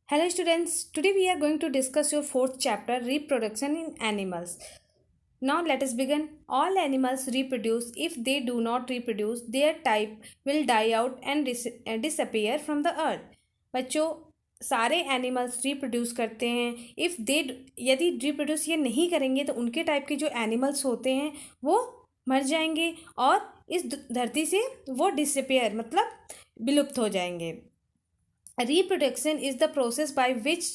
Hello students, today we are going to discuss your fourth chapter, reproduction in animals. Now let us begin. All animals reproduce. If they do not reproduce, their type will die out and disappear from the earth. बच्चों, सारे animals reproduce करते हैं. If they यदि reproduce ये नहीं करेंगे तो उनके टाइप के जो एनिमल्स होते हैं वो मर जाएंगे और इस धरती से वो डिसअपेयर मतलब विलुप्त हो जाएंगे. Reproduction is the process by which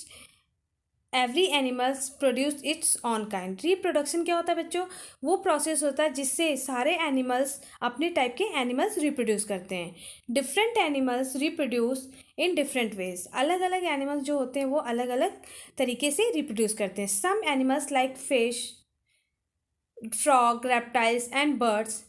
every animals produce it's on kind. Reproduction क्या होता है बच्चों? वो प्रोसेस होता है जिससे सारे एनिमल्स अपने टाइप के एनिमल्स रिप्रोड्यूस करते हैं. Different animals reproduce in different ways. अलग अलग एनिमल्स जो होते हैं वो अलग अलग तरीके से रिप्रोड्यूस करते हैं. Some animals like fish, frog, reptiles and birds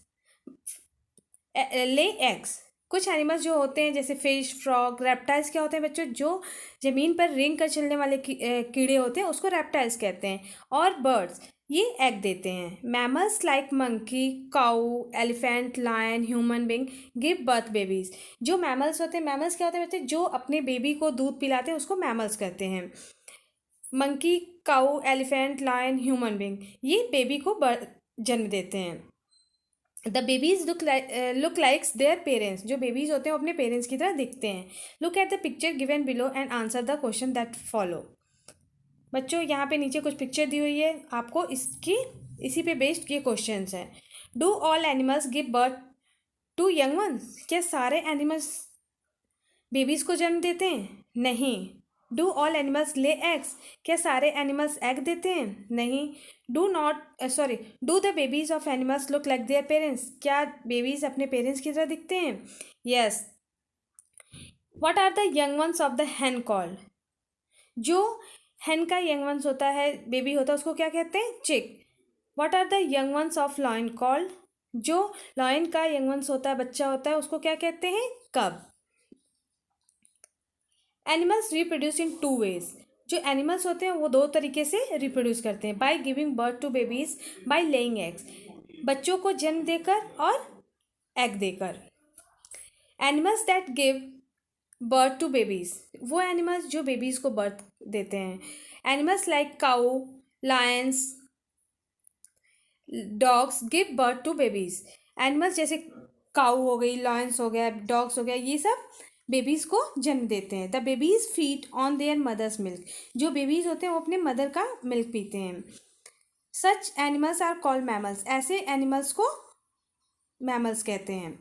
lay eggs. कुछ एनिमल्स जो होते हैं जैसे फिश, फ्रॉग, रेप्टाइल्स क्या होते हैं बच्चों? जो ज़मीन पर रेंग कर चलने वाले कीड़े होते हैं उसको रेप्टाइल्स कहते हैं. और बर्ड्स ये एग देते हैं. Mammals like monkey, cow, elephant, lion, human being give birth babies. जो मैमल्स होते हैं, मैमल्स क्या होते हैं बच्चे? जो अपने बेबी को दूध पिलाते हैं उसको मैमल्स कहते हैं. Monkey, cow, elephant, lion, human being ये बेबी को जन्म देते हैं. The babies look likes their parents. जो बेबीज होते हैं वो अपने पेरेंट्स की तरह दिखते हैं. Look at the picture given below and answer the question that follow. बच्चों यहाँ पे नीचे कुछ पिक्चर दी हुई है, आपको इसी पे बेस्ड ये क्वेश्चन है. Do all animals give birth to young ones. क्या सारे एनिमल्स बेबीज को जन्म देते हैं? नहीं. Do all animals lay eggs. क्या सारे एनिमल्स एग देते हैं? नहीं. Do the babies of animals look like their parents. क्या बेबीज अपने पेरेंट्स की तरह दिखते हैं? Yes. What are the young ones of the hen called. जो हैन का यंग वंस होता है, बेबी होता है, उसको क्या कहते हैं? Chick. What are the young ones of lion called. जो लॉयन का यंग वंस होता है, बच्चा होता है, उसको क्या कहते हैं? Cub. Animals reproduce in two ways. जो एनिमल्स होते हैं वो दो तरीके से रिप्रोड्यूस करते हैं. By giving birth to babies, by laying eggs. बच्चों को जन्म देकर और एग देकर. Animals that give birth to babies. वो एनिमल्स जो बेबीज को बर्थ देते हैं. Animals like cow, lions, dogs give birth to babies. Animals जैसे काऊ हो गई, लायंस हो गया, डॉग्स हो गया, ये सब बेबीज़ को जन्म देते हैं. The babies feed on their mother's milk. जो बेबीज़ होते हैं वो अपने मदर का मिल्क पीते हैं. Such animals are called mammals. ऐसे एनिमल्स को मैमल्स कहते हैं.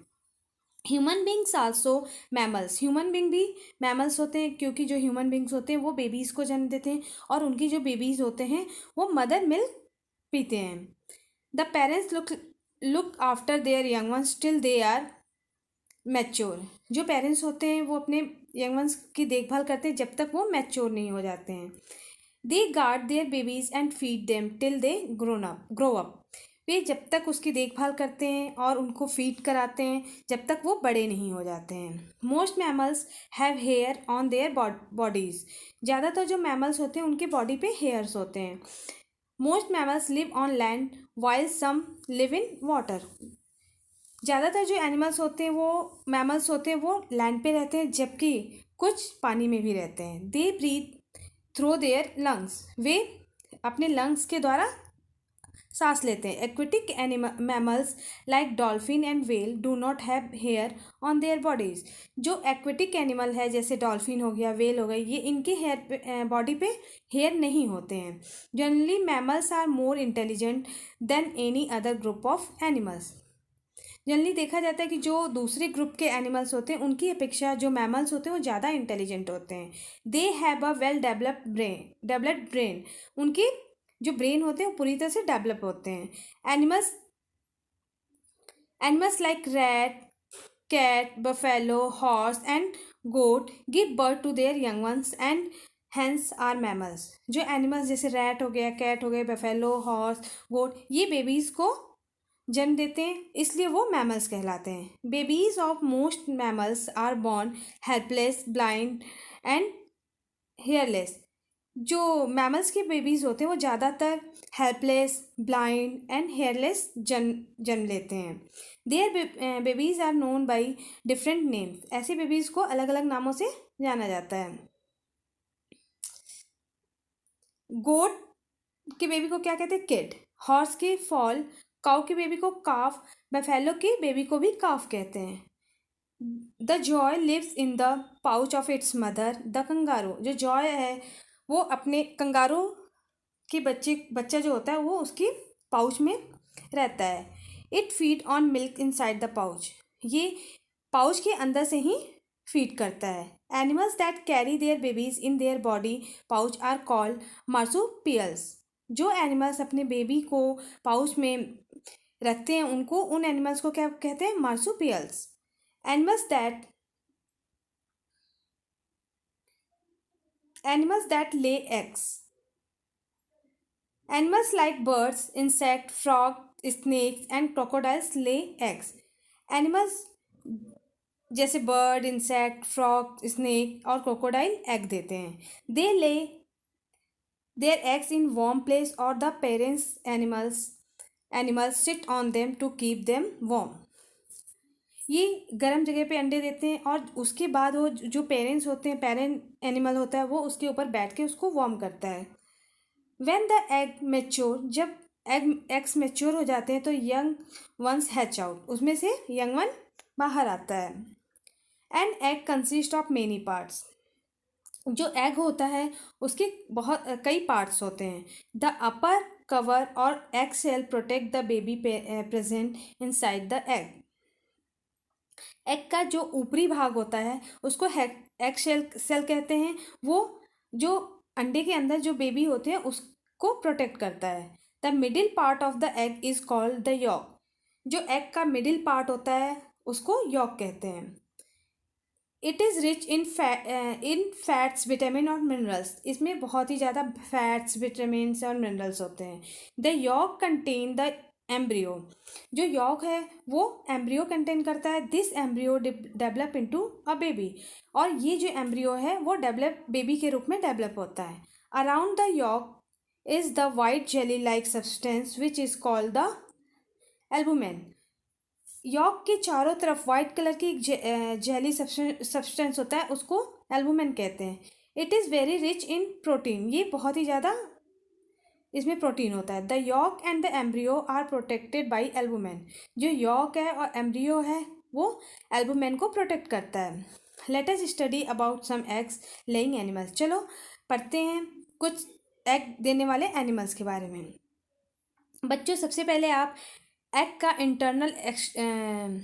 Human beings also mammals. Human being भी मैमल्स होते हैं क्योंकि जो ह्यूमन बींग्स होते हैं वो बेबीज़ को जन्म देते हैं और उनकी जो बेबीज़ होते हैं वो मदर मिल्क पीते हैं. The parents look after their young ones till they are mature. जो पेरेंट्स होते हैं वो अपने यंग वंस की देखभाल करते हैं जब तक वो मैच्योर नहीं हो जाते हैं. They guard their babies and feed them till they grow up. वे जब तक उसकी देखभाल करते हैं और उनको फीड कराते हैं जब तक वो बड़े नहीं हो जाते हैं. Most mammals have hair on their bodies. ज़्यादातर जो मैमल्स होते हैं उनके बॉडी पे हेयर्स होते हैं. Most mammals live on land while some live in water. ज़्यादातर जो एनिमल्स होते हैं वो मैमल्स होते हैं वो लैंड पे रहते हैं जबकि कुछ पानी में भी रहते हैं. They breathe through their lungs. वे अपने लंग्स के द्वारा सांस लेते हैं. Aquatic mammals like dolphin and whale do not have hair on their bodies. जो एक्वेटिक एनिमल है जैसे डॉल्फिन हो गया, व्हेल हो गई, ये इनके हेयर बॉडी पे हेयर नहीं होते हैं. Generally mammals are more intelligent than any other group of animals. Generally देखा जाता है कि जो दूसरे ग्रुप के एनिमल्स होते हैं उनकी अपेक्षा जो मैमल्स होते हैं वो ज़्यादा इंटेलिजेंट होते हैं. They have a well developed brain. उनके जो ब्रेन होते हैं वो पूरी तरह से डेवलप होते हैं. Animals like rat, cat, buffalo, horse and goat give birth to their young ones and hence are mammals. जो एनिमल्स जैसे रैट हो गया, कैट हो गए, बफेलो, हॉर्स, गोट, ये बेबीज़ को जन्म देते हैं इसलिए वो मैमल्स कहलाते हैं. Babies of most mammals are born helpless, blind and hairless. जो मैमल्स के बेबीज़ होते हैं वो ज़्यादातर हेल्पलेस, ब्लाइंड एंड हेयरलेस जन्म लेते हैं. Their babies are known by different names. ऐसे बेबीज़ को अलग अलग नामों से जाना जाता है. गोट के बेबी को क्या कहते हैं? किड। हॉर्स के फॉल, काऊ के बेबी को काफ, बफेलो के बेबी को भी काफ कहते हैं। The joey lives in the pouch of its mother. The kangaroo, जो जॉय है वो अपने कंगारू के बच्चा जो होता है वो उसकी पाउच में रहता है। It feed on milk inside the pouch, ये पाउच के अंदर से ही फीड करता है। Animals that carry their babies in their body pouch are called marsupials. जो एनिमल्स अपने बेबी को पाउच में रखते हैं उनको, उन एनिमल्स को क्या कहते हैं? Marsupials. Animals that lay eggs. Animals like birds, insects, frogs, snakes and crocodiles lay eggs. Animals जैसे बर्ड, इंसेक्ट, फ्रॉग, स्नेक और क्रोकोडाइल एग देते हैं। They lay their eggs in warm place और the parents animals sit on them to keep them warm. ये गर्म जगह पे अंडे देते हैं और उसके बाद वो जो पेरेंट्स होते हैं, पेरेंट एनिमल होता है, वो उसके ऊपर बैठ के उसको वार्म करता है। व्हेन द एग मैच्योर, जब एग्स मैच्योर हो जाते हैं तो यंग वंस हैच आउट, उसमें से यंग वन बाहर आता है। An egg consist of many parts, जो एग होता है उसके बहुत कई पार्ट्स होते हैं। द अपर कवर और egg shell protect the baby present inside the egg. Egg का जो ऊपरी भाग होता है उसको एग सेल कहते हैं। वो जो अंडे के अंदर जो बेबी होते हैं उसको प्रोटेक्ट करता है। The middle part of the egg is called the yolk. जो एग का मिडिल पार्ट होता है उसको यॉक कहते हैं। It is rich in fats, vitamin और मिनरल्स। इसमें बहुत ही ज़्यादा फैट्स, विटामिन और मिनरल्स होते हैं। The yolk contain the embryo, जो यॉक है वो एम्ब्रियो कंटेन करता है। This embryo develop into a baby, और ये जो एम्ब्रियो है वो डेवलप बेबी के रूप में डेवलप होता है। Around the yolk is the white jelly like substance which is called the albumen. Yolk के चारों तरफ वाइट कलर की जेली सब्सटेंस होता है, उसको एल्बुमेन कहते हैं। It is very rich in protein, ये बहुत ही ज़्यादा इसमें प्रोटीन होता है। The yolk and the embryo are protected by albumen. जो यॉक है और एम्ब्रियो है वो एल्बुमेन को प्रोटेक्ट करता है। Let us study about some eggs laying animals. चलो पढ़ते हैं कुछ एग देने वाले एनिमल्स के बारे में। बच्चों, सबसे पहले आप एग का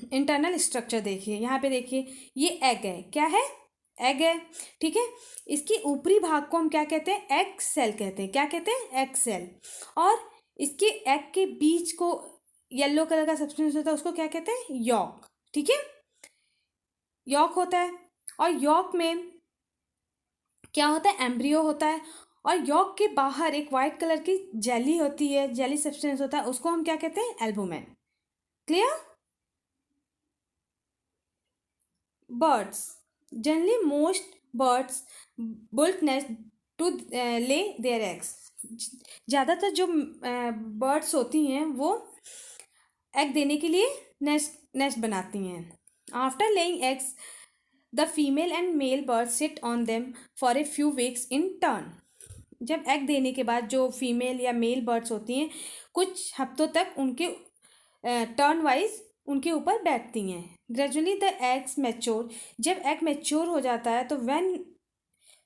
इंटरनल स्ट्रक्चर देखिए। यहाँ पे देखिए, ये एग है। क्या है? एग है, ठीक है। इसके ऊपरी भाग को हम क्या कहते हैं? एग सेल कहते हैं। क्या कहते हैं? Egg shell. और इसके एग के बीच को येलो कलर का सब्सटेंस होता है, उसको क्या कहते हैं? यॉक, ठीक है। यॉक होता है, और यॉक में क्या होता है? एम्ब्रियो होता है, और यॉक के बाहर एक वाइट कलर की जेली होती है, जेली सब्सटेंस होता है, उसको हम क्या कहते हैं? एल्बुमेन। Clear? Birds. Generally, most birds build nest to lay their eggs. ज़्यादातर जो बर्ड्स होती हैं वो एग देने के लिए नेस्ट बनाती हैं। After laying eggs the female and male bird sit on them for a few weeks in turn. जब एग देने के बाद जो फीमेल या मेल बर्ड्स होती हैं कुछ हफ्तों तक उनके टर्न वाइज उनके ऊपर बैठती हैं। ग्रेजुअली द एग्स मैच्योर, जब एग मैच्योर हो जाता है तो when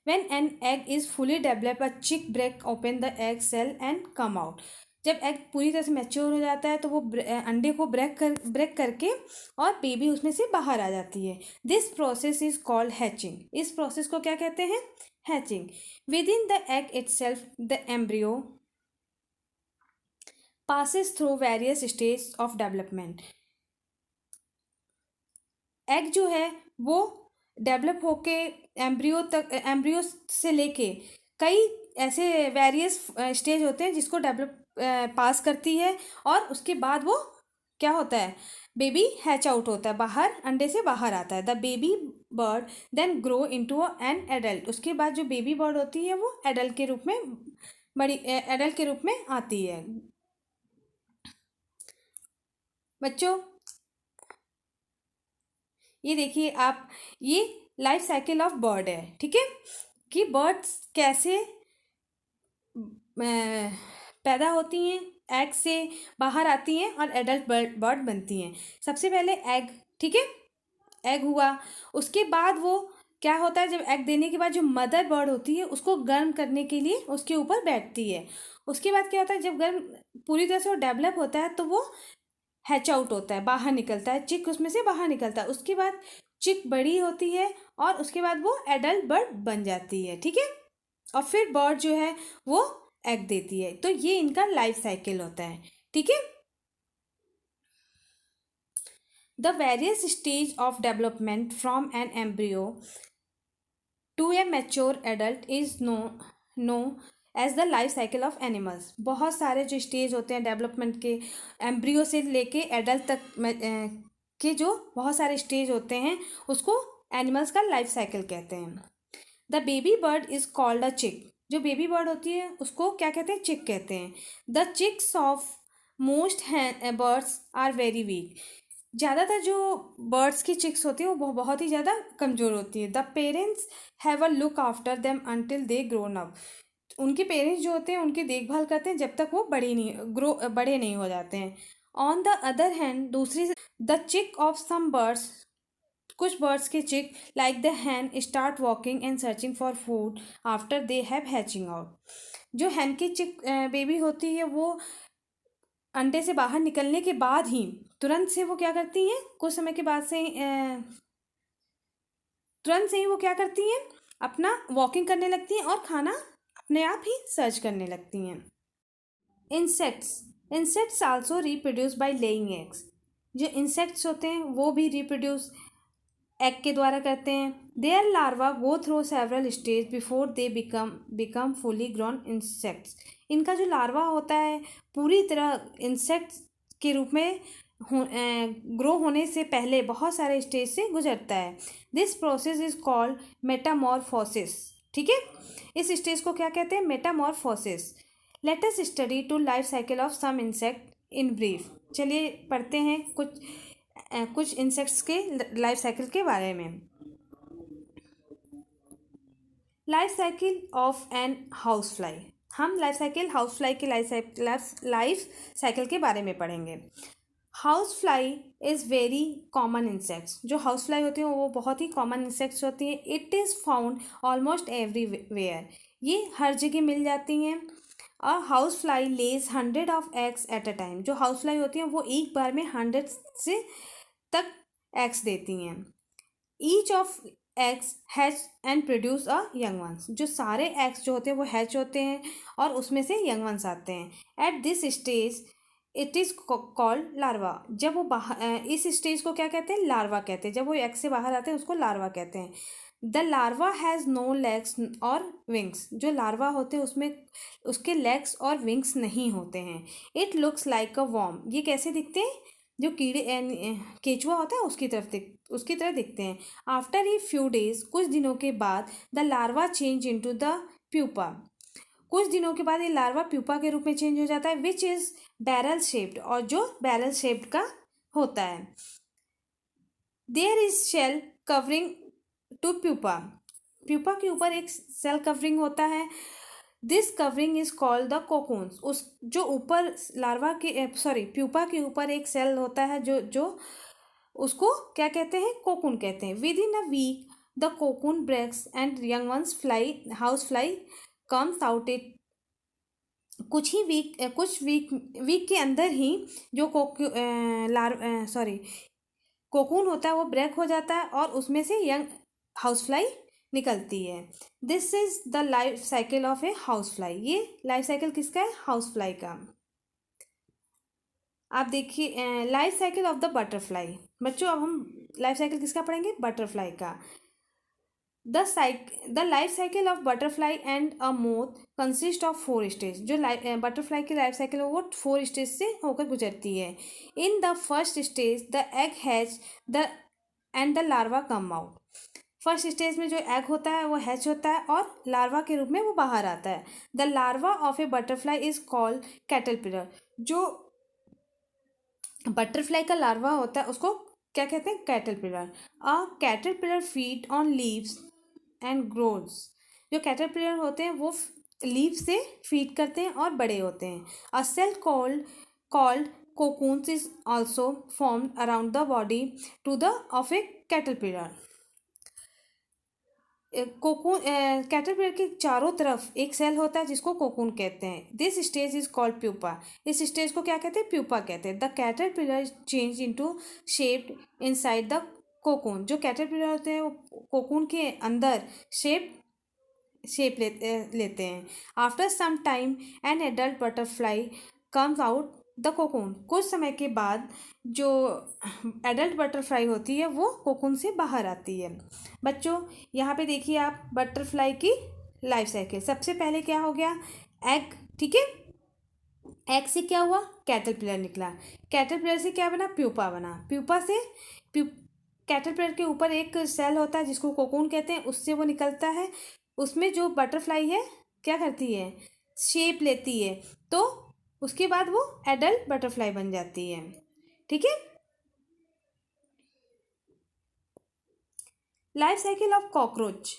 an egg is fully develop a chick break open the egg shell and come out. जब एग पूरी तरह से मैच्योर हो जाता है तो वो अंडे को ब्रेक करके और बेबी उसमें से बाहर आ जाती है। This process is called hatching. इस प्रोसेस को क्या कहते हैं? Hatching. With in the egg itself the embryo passes through various stages of development. Egg जो है वो डेवलप होके एम्ब्रियो से लेके कई ऐसे वेरियस स्टेज होते हैं जिसको डेवलप पास करती है, और उसके बाद वो क्या होता है? बेबी हैच आउट होता है, बाहर अंडे से बाहर आता है। The baby bird then grow into an adult. उसके बाद जो बेबी बर्ड होती है वो एडल्ट के रूप में एडल्ट के रूप में आती है। बच्चों, ये देखिए आप, ये लाइफ साइकिल ऑफ बर्ड है, ठीक है, कि बर्ड्स कैसे पैदा होती हैं, एग से बाहर आती हैं और एडल्ट बर्ड बनती हैं। सबसे पहले एग, ठीक है, एग हुआ, उसके बाद वो क्या होता है, जब एग देने के बाद जो मदर बर्ड होती है उसको गर्म करने के लिए उसके ऊपर बैठती है। उसके बाद क्या होता है, जब गर्म पूरी तरह से वो डेवलप होता है तो वो हैच आउट होता है, बाहर निकलता है, चिक उसमें से बाहर निकलता है। उसके बाद चिक बड़ी होती है और उसके बाद वो एडल्ट बर्ड बन जाती है, ठीक है। और फिर बर्ड जो है वो एग देती है। तो ये इनका लाइफ साइकिल होता है, ठीक है। The various stage of development from an embryo to a mature adult is known as the life cycle of animals. बहुत सारे जो स्टेज होते हैं डेवलपमेंट के, एम्ब्रियो से लेके एडल्ट तक के जो बहुत सारे स्टेज होते हैं उसको एनिमल्स का लाइफ साइकिल कहते हैं। The baby bird is called a चिक। जो बेबी बर्ड होती है उसको क्या कहते हैं, चिक कहते हैं। The chicks of most birds are very weak. ज़्यादातर जो बर्ड्स की चिक्स होती हैं वो बहुत ही ज़्यादा कमज़ोर होती है। The parents have a look after them until they grown up. उनके पेरेंट्स जो होते हैं उनकी देखभाल करते हैं जब तक वो बड़े नहीं हो जाते हैं। ऑन द अदर हैंड, दूसरी, the chick of some birds, कुछ बर्ड्स के chick like the hen start walking and searching for food after they have hatching out. जो हैन की चिक बेबी होती है वो अंडे से बाहर निकलने के बाद ही तुरंत से वो क्या करती हैं, कुछ समय के बाद से ही तुरंत से ही वो क्या करती हैं, अपना वॉकिंग करने लगती हैं और खाना अपने आप ही सर्च करने लगती हैं। Insects, insects also reproduce by laying eggs. जो इंसेक्ट्स होते हैं वो भी रिप्रोड्यूस एग के द्वारा करते हैं। Their larva go through several stage before they become fully grown insects. इनका जो लार्वा होता है पूरी तरह इंसेक्ट्स के रूप में ग्रो होने से पहले बहुत सारे स्टेज से गुजरता है। This process is called metamorphosis, ठीक है। इस स्टेज को क्या कहते हैं, metamorphosis. Let us study two life cycle of some insect in brief. चलिए पढ़ते हैं कुछ इंसेक्ट्स के लाइफ साइकिल के बारे में। Life cycle of an house fly. हम लाइफ साइकिल हाउस फ्लाई के लाइफ साइकिल के बारे में पढ़ेंगे। House fly is very common insects. जो हाउस फ्लाई होती हैं वो बहुत ही कॉमन इंसेक्ट्स होती हैं। It is found almost everywhere. ये हर जगह मिल जाती हैं। A house fly lays 100 of eggs at a time. जो हाउस फ्लाई होती हैं वो एक बार में 100 से तक एग्स देती हैं। Each of eggs hatch and produce a young ones. जो सारे एग्स जो होते हैं वो हैच होते हैं और उसमें से यंग वंस आते हैं। At this stage it is called larva. जब वो बाहर, इस स्टेज को क्या कहते हैं, लार्वा कहते हैं। जब वो एग से बाहर आते हैं उसको लार्वा कहते हैं। The larva has no legs और विंग्स। जो लार्वा होते हैं उसमें उसके लेग्स और विंग्स नहीं होते हैं। It looks like a worm. ये कैसे दिखते हैं, जो केचुआ होता है उसकी तरह दिखते हैं। आफ्टर ए फ्यू डेज, कुछ दिनों के बाद, the larva change into the pupa. कुछ दिनों के बाद ये लार्वा प्यूपा के रूप में चेंज हो जाता है, विच इज़ बैरल शेप्ड, और जो बैरल शेप्ड का होता है। There is shell covering to pupa. Pupa के ऊपर एक सेल कवरिंग होता है। This covering is called the cocoons. उस जो ऊपर लार्वा के प्यूपा के ऊपर एक सेल होता है जो उसको क्या कहते हैं, कोकून कहते हैं। Within a week the cocoon breaks and young ones fly, house fly comes out. It कुछ वीक के अंदर ही जो कोकून होता है वो ब्रेक हो जाता है और उसमें से यंग हाउस फ्लाई निकलती है। This is the life cycle of a house fly. ये लाइफ साइकिल किसका है, हाउस फ्लाई का। आप देखिए life cycle of the butterfly. बच्चों अब हम लाइफ साइकिल किसका पढ़ेंगे, बटरफ्लाई का। The life cycle of butterfly and a moth consist of 4 stage. जो बटरफ्लाई की लाइफ साइकिल है वो 4 स्टेज से होकर गुजरती है। In the first stage the egg hatch the end the larva come out. First stage में जो एग होता है वो हैच होता है और लार्वा के रूप में वो बाहर आता है। The larva of A butterfly is called caterpillar. जो बटरफ्लाई का लार्वा होता है उसको क्या कहते हैं, caterpillar. A caterpillar feed on leaves and groves. जो कैटरपिलर होते हैं वो लीफ से फीड करते हैं और बड़े होते हैं। A shell called cocoons is also formed around the body to the of a caterpillar। Cocoon caterpillar के चारों तरफ एक सेल होता है जिसको कोकून कहते हैं। This stage is called pupa. इस स्टेज को क्या कहते हैं? प्यूपा कहते हैं। The caterpillar change into shaped inside the cocoon. जो कैटरपिलर होते हैं वो कोकून के अंदर शेप लेते हैं। After some time an adult butterfly comes out the cocoon. कुछ समय के बाद जो एडल्ट बटरफ्लाई होती है वो कोकून से बाहर आती है। बच्चों यहाँ पे देखिए आप बटरफ्लाई की लाइफ साइकिल। सबसे पहले क्या हो गया? एग, ठीक है। एग से क्या हुआ? कैटरपिलर निकला। कैटरपिलर से क्या बना? प्यूपा बना। प्यूपा से कैटरपिलर के ऊपर एक सेल होता है जिसको कोकून कहते हैं, उससे वो निकलता है। उसमें जो बटरफ्लाई है क्या करती है? शेप लेती है। तो उसके बाद वो एडल्ट बटरफ्लाई बन जाती है, ठीक है। Life cycle of cockroach.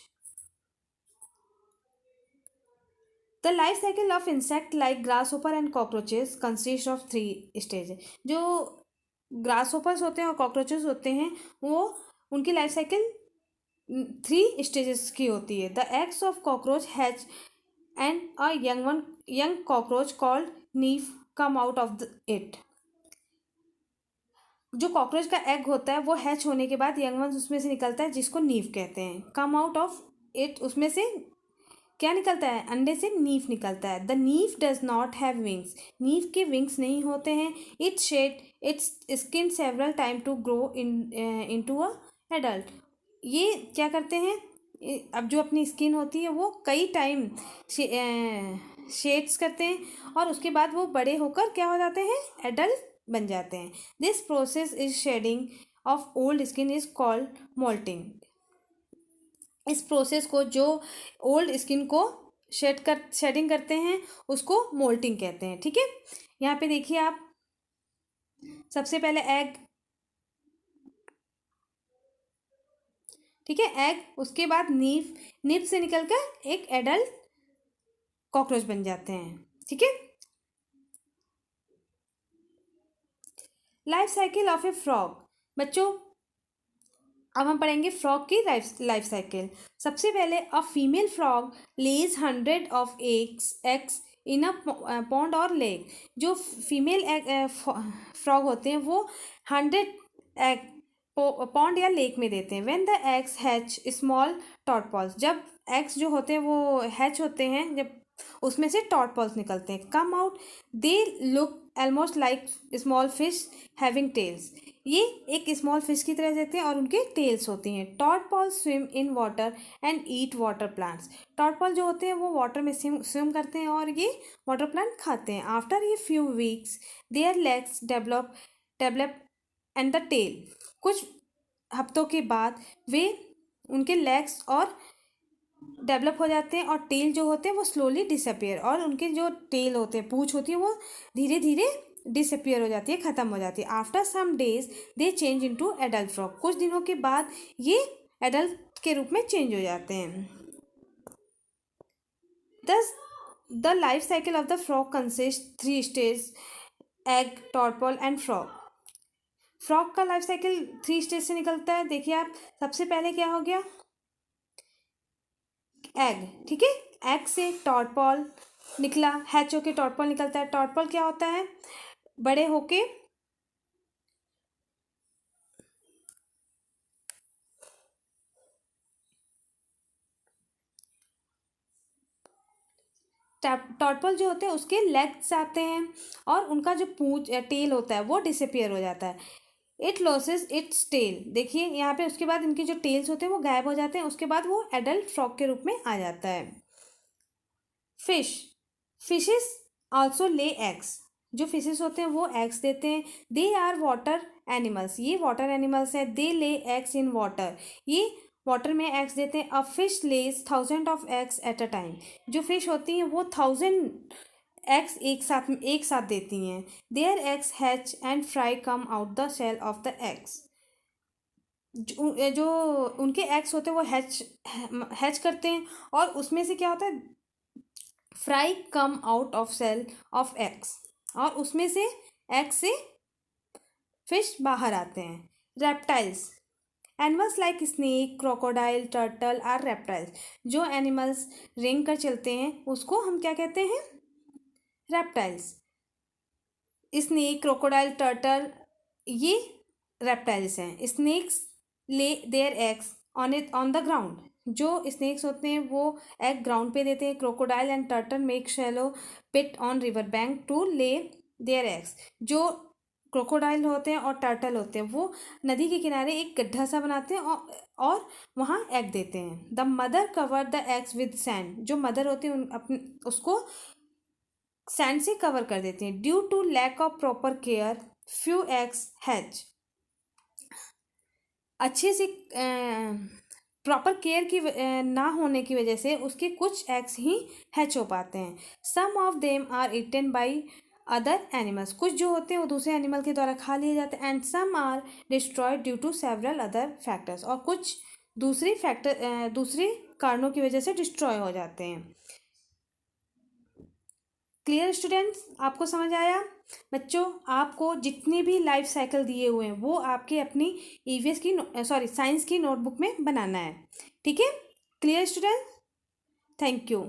The life cycle of insect like grasshopper and cockroaches consist of 3 stage. जो ग्रासहोपर्स होते हैं और कॉकरोचेस होते हैं वो उनकी लाइफ साइकिल 3 स्टेजेस की होती है। The eggs of cockroach hatch and a young cockroach called knife come out of it. जो कॉकरोच का एग होता है वो हैच होने के बाद यंग वन उसमें से निकलता है जिसको नीफ कहते हैं। कम आउट ऑफ इट, उसमें से क्या निकलता है? अंडे से नीफ निकलता है। The nymph does not have wings. Nymph के विंग्स नहीं होते हैं। It shed its skin several time to grow into a adult. ये क्या करते हैं? अब जो अपनी स्किन होती है वो कई टाइम शेड्स करते हैं और उसके बाद वो बड़े होकर क्या हो जाते हैं? एडल्ट बन जाते हैं। This process is shedding of old skin is called moulting. इस प्रोसेस को, जो ओल्ड स्किन को शेडिंग करते हैं, उसको मोल्टिंग कहते हैं, ठीक है। यहाँ पे देखिए आप, सबसे पहले एग, ठीक है, एग, उसके बाद नीफ, नीफ से निकलकर एक एडल्ट कॉकरोच बन जाते हैं, ठीक है। Life cycle of A frog. बच्चों अब हम पढ़ेंगे फ्रॉग की लाइफ साइकिल। सबसे पहले a female frog lays 100 of eggs in a pond और लेक। जो फीमेल फ्रॉग होते हैं वो 100 एग पॉन्ड या लेक में देते हैं। When the eggs hatch small tadpoles. जब एग्स जो होते हैं वो हैच होते हैं, जब उसमें से टॉडपॉल्स निकलते हैं, come out, they look almost like small fish having tails. ये एक स्मॉल फिश की तरह रहते हैं और उनके टेल्स होती हैं। Tadpole swim in water and eat water plants. Tadpole जो होते हैं वो वाटर में स्विम करते हैं और ये वाटर प्लांट खाते हैं। आफ्टर ये few weeks their legs develop and the tail. कुछ हफ्तों के बाद वे उनके लेग्स और डेवलप हो जाते हैं और टेल जो होते हैं वो स्लोली डिसअपियर, और उनके जो टेल होते हैं, पूंछ होती है, वो धीरे धीरे डिसअपियर हो जाती है, ख़त्म हो जाती है। After some days they change into adult frog. कुछ दिनों के बाद ये एडल्ट के रूप में चेंज हो जाते हैं। Thus the life cycle of the frog consist 3 stage: egg, tadpole and frog. Frog का लाइफ साइकिल 3 स्टेज से निकलता है। देखिए आप, सबसे पहले क्या हो गया? एग, ठीक है। एग से टॉडपॉल निकला, हैच होके टॉडपॉल निकलता है। टॉडपॉल क्या होता है? बड़े होके टॉडपॉल जो होते हैं उसके लेग्स आते हैं और उनका जो पूंछ टेल होता है वो डिसअपियर हो जाता है। It loses its tail. देखिए यहाँ पे, उसके बाद इनके जो टेल्स होते हैं वो गायब हो जाते हैं। उसके बाद वो एडल्ट फ्रॉग के रूप में आ जाता है। Fish, fishes also lay eggs. जो फिशेस होते हैं वो एग्स देते हैं। They are water animals. ये वाटर एनिमल्स है। They lay eggs in water. ये वाटर में एग्स देते हैं। A fish lays 1000 of eggs at a time. जो फिश होती हैं वो 1000 एग्स एक साथ देती हैं। Their eggs hatch and fry come out the shell of the eggs. जो उनके एग्स होते हैं वो हैच करते हैं और उसमें से क्या होता है? Fry come out of shell of eggs, और उसमें से एग से फिश बाहर आते हैं। Reptiles, animals like snake, crocodile, turtle are reptiles. जो एनिमल्स रेंग कर चलते हैं उसको हम क्या कहते हैं? रेप्टाइल्स। स्नेक, क्रोकोडाइल, टर्टल ये रेप्टाइल्स हैं। Snakes lay their eggs on the ground. जो स्नेक्स होते हैं वो एग ग्राउंड पे देते हैं। Crocodile and turtle make shallow pit on river bank to lay their eggs. जो क्रोकोडाइल होते हैं और टर्टल होते हैं वो नदी के किनारे एक गड्ढा सा बनाते हैं और वहाँ एग देते हैं। The mother cover the eggs with sand. जो मदर होती है अपने उसको सैंड से कवर कर देती हैं। Due to lack of proper care few eggs hatch. अच्छे से प्रॉपर केयर की ना होने की वजह से उसके कुछ एग्स ही हैच हो पाते हैं। Some of them are eaten by other animals. कुछ जो होते हैं वो दूसरे एनिमल के द्वारा खा लिए जाते हैं। And some are destroyed due to several other factors. और कुछ दूसरे कारणों की वजह से डिस्ट्रॉय हो जाते हैं। क्लियर स्टूडेंट्स, आपको समझ आया? बच्चों, आपको जितने भी लाइफ साइकिल दिए हुए हैं वो आपके अपनी ईवीएस की साइंस की नोटबुक में बनाना है। ठीक है? Clear students? Thank you.